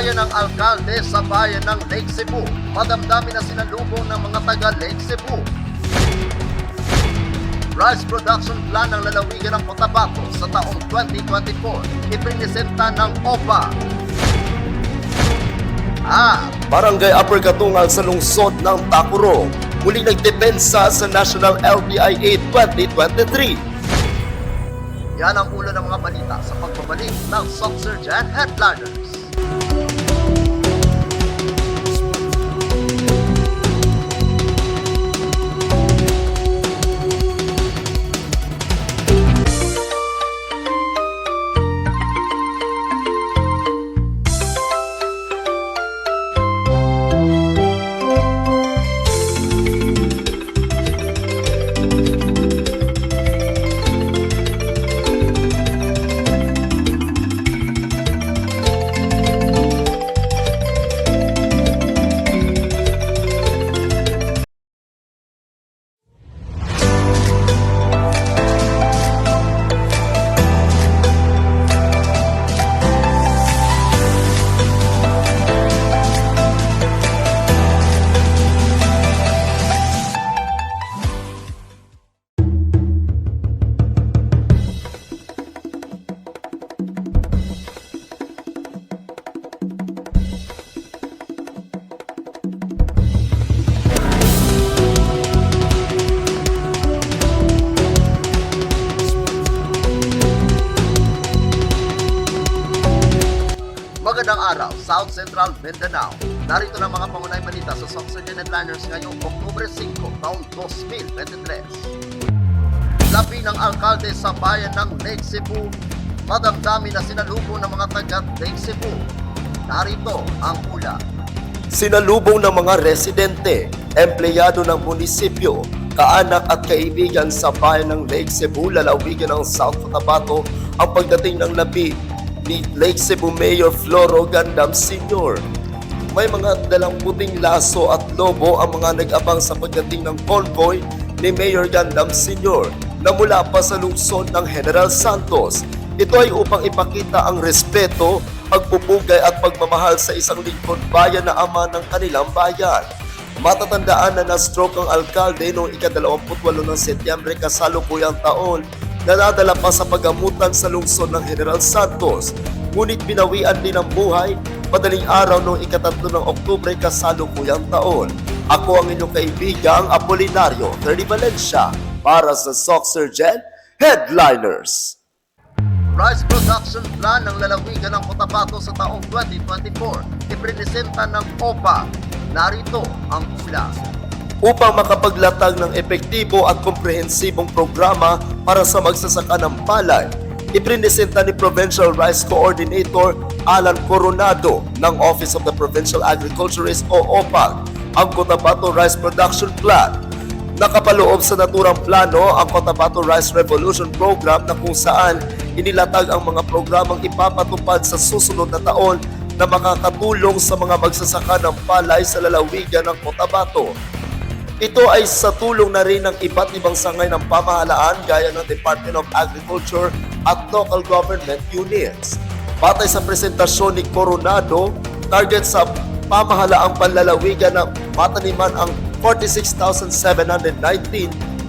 Gaya ng alkalde sa bayan ng Lake Cebu, madamdamin na sinalubong ng mga taga Lake Cebu. Rice production plan ng lalawigan ng Cotabato sa taong 2024, iprinisenta ng OPA. Barangay Upper Katungal sa lungsod ng Tacurong, muli nagdepensa sa National LTIA 2023. Yan ang ulo ng mga balita sa pagbabalik ng Soxurgen Headliners. Magandang araw, South Central Mindanao. Narito na mga pangunahing balita sa Soxurgen Headliners ngayong Oktubre 5, taong 2023. Labi ng alkalde sa bayan ng Lake Cebu, madamdamin na sinalubong ng mga taga Lake Cebu. Narito ang ulat. Sinalubong ng mga residente, empleyado ng munisipyo, kaanak at kaibigan sa bayan ng Lake Cebu, lalawigan ng South Cotabato ang pagdating ng labi ni Lake Cebu Mayor Floro Gandam Sr. May mga dalang puting laso at lobo ang mga nag-abang sa pagdating ng convoy ni Mayor Gandam Sr. na mula pa sa lungsod ng General Santos. Ito ay upang ipakita ang respeto, pagpupugay at pagmamahal sa isang lingkod bayan na ama ng kanilang bayan. Matatandaan na na-stroke ang alkalde noong ika-28 ng Setyembre kasalukuyang taon na nadala pa sa paggamutan sa lungsod ng General Santos. Ngunit binawian din ang buhay madaling araw noong ika-3 ng Oktubre kasalukuyang taon. Ako ang inyong kaibigang Apolinario Terry Valencia para sa Soxurgen Headliners. Rice production plan ng lalawigan ng Cotabato sa taong 2024, iprinisenta ng OPA. Narito ang ulat. Upang makapaglatag ng epektibo at komprehensibong programa para sa magsasaka ng palay, iprinisenta ni Provincial Rice Coordinator Alan Coronado ng Office of the Provincial Agriculturist o OPAG ang Cotabato Rice Production Plan. Nakapaloob sa naturang plano ang Cotabato Rice Revolution Program na kung saan inilatag ang mga programang ipapatupad sa susunod na taon na makakatulong sa mga magsasaka ng palay sa lalawigan ng Cotabato. Ito ay sa tulong na rin ng iba't ibang sangay ng pamahalaan gaya ng Department of Agriculture at local government units. Batay sa presentasyon ni Coronado, target sa pamahalaang panlalawigan na mataniman ang 46,719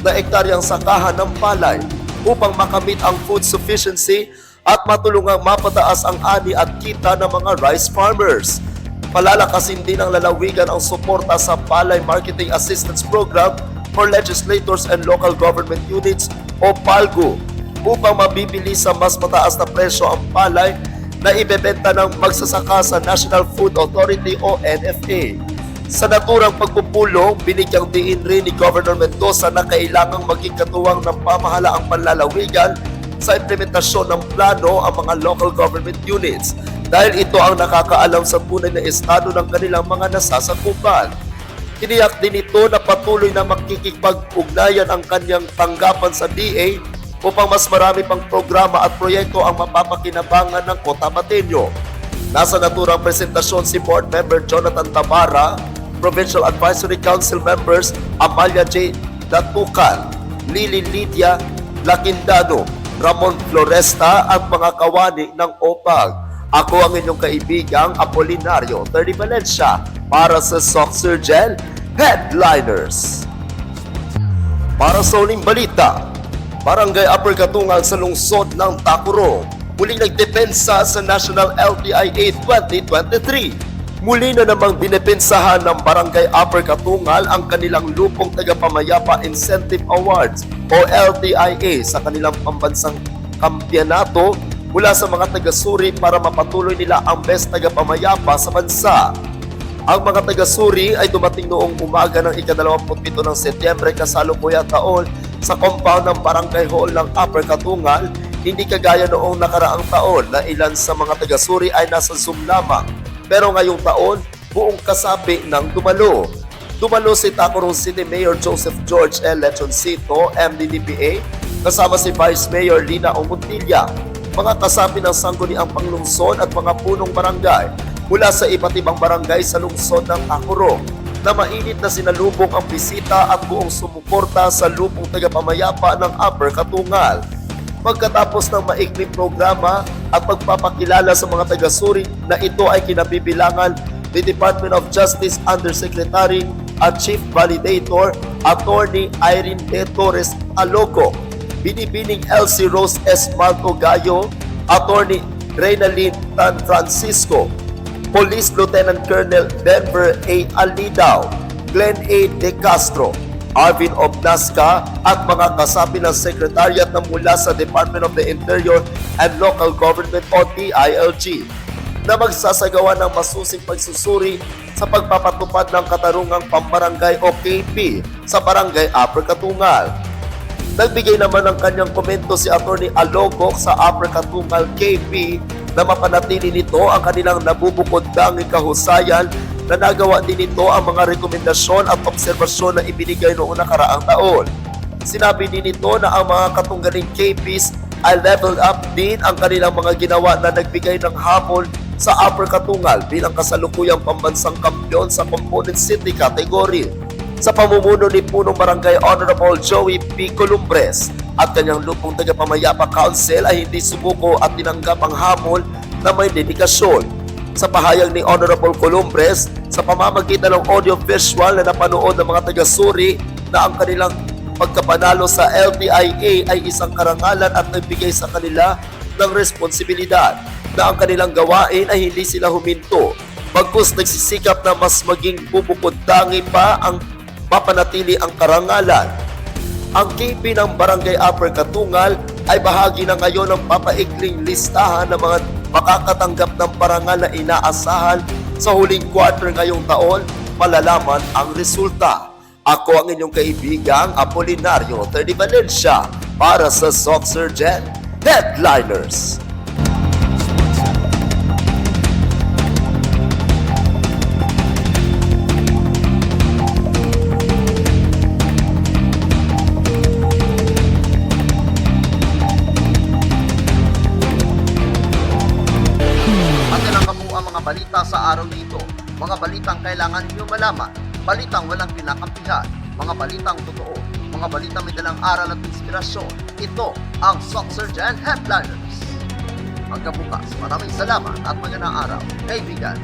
na ektaryang sakahan ng palay upang makamit ang food sufficiency at matulungang mapataas ang ani at kita ng mga rice farmers. Palalakasin din ng lalawigan ang suporta sa Palay Marketing Assistance Program for Legislators and Local Government Units o PALGO upang mabibili sa mas mataas na presyo ang palay na ibebenta ng magsasaka sa National Food Authority o NFA. Sa naturang pagpupulong, binigyang diin rin ni Governor Mendoza na kailangang maging katuwang ng pamahalaang panlalawigan sa implementasyon ng plano ang mga local government units dahil ito ang nakakaalam sa tunay na estado ng kanilang mga nasasakupan. Tiniyak din ito na patuloy na makikipag-ugnayan ang kanyang tanggapan sa DA upang mas marami pang programa at proyekto ang mapapakinabangan ng Cotabateño. Nasa naturang presentasyon si Board Member Jonathan Tabara, Provincial Advisory Council Members Amalia J. Datukan, Lili Lydia Lakindano, Ramon Floresta at mga kawani ng OPAG. Ako ang inyong kaibigang Apolinario 30 Valencia para sa Soxurgen Headliners. Para sa uling balita, Barangay Upper Katungal sa lungsod ng Tacurong muling nagdepensa sa National LTIA 2023. Muli na namang dinepensahan ng Barangay Upper Katungal ang kanilang lupong tagapamayapa Incentive Awards o LTIA sa kanilang pambansang kampyonato mula sa mga taga-suri para mapatuloy nila ang best tagapamayapa sa bansa. Ang mga taga-suri ay dumating noong umaga ng ika-27 ng Setyembre kasalukuyang taon sa compound ng Barangay Hall ng Upper Katungal, hindi kagaya noong nakaraang taon na ilan sa mga taga-suri ay nasa Zoom lamang. Pero ngayong taon, buong kasapi ng dumalo. Dumalo si Tacurong City Mayor Joseph George L. Lechoncito, MDDPA, kasama si Vice Mayor Lina Omontilla, mga kasapi ng sangguniang panglungsod at mga punong barangay mula sa iba't ibang barangay sa lungsod ng Tacurong na mainit na sinalubong ang bisita at buong sumuporta sa lupong tagapamayapa ng Upper Katungal. Pagkatapos ng maikling programa at pagpapakilala sa mga taga-suri na ito ay kinabibilangan ni Department of Justice Undersecretary at Chief Validator Attorney Irene De Torres Aloco, Binibining LC Rose S. Malto Gayo, Attorney Reynalyn Tan Francisco, Police Lieutenant Colonel Denver A. Alidao, Glenn A. De Castro, Arvin Obnasca at mga kasapi ng Secretariat na mula sa Department of the Interior and Local Government o DILG na magsasagawa ng masusing pagsusuri sa pagpapatupad ng Katarungang Pambarangay o KP sa Barangay Upper Katungal. Nagbigay naman ng kanyang komento si Attorney Alogok sa Upper Katungal KP na mapanatili nito ang kanilang nabubukod-danging kahusayan na nagawa din nito ang mga rekomendasyon at obserbasyon na ibinigay noong nakaraang taon. Sinabi din nito na ang mga katunggaling KPs ay leveled up din ang kanilang mga ginawa na nagbigay ng hamon sa Upper Katungal bilang kasalukuyang pambansang kampyon sa Component City category. Sa pamumuno ni Punong Barangay Honorable Joey P. Columbres at kanyang lupong tagapamayapa council ay hindi sumuko at tinanggap ang hamon na may dedikasyon. Sa pahayag ni Honorable Columbres, sa pamamagitan ng audio-visual na napanood ng mga taga-suri na ang kanilang pagkapanalo sa LTIA ay isang karangalan at nagbigay sa kanila ng responsibilidad na ang kanilang gawain ay hindi sila huminto. Bagkus nagsisikap na mas maging bubukod-tangi pa ang mapanatili ang karangalan. Ang KP ng Barangay Upper Katungal ay bahagi na ngayon ng papaikling listahan ng mga makakatanggap ng parangal na inaasahan sa huling quarter ngayong taon. Malalaman ang resulta. Ako ang inyong kaibigang Apolinario 30 Valencia para sa Soxurgen Headliners. Balita sa araw nito, mga balitang kailangan niyo malaman, balitang walang kinakampihan, mga balitang totoo, mga balitang may dalang aral at inspirasyon. Ito ang Soxurgen Headliners. Hanggang bukas, maraming salamat at magandang araw, kaibigan.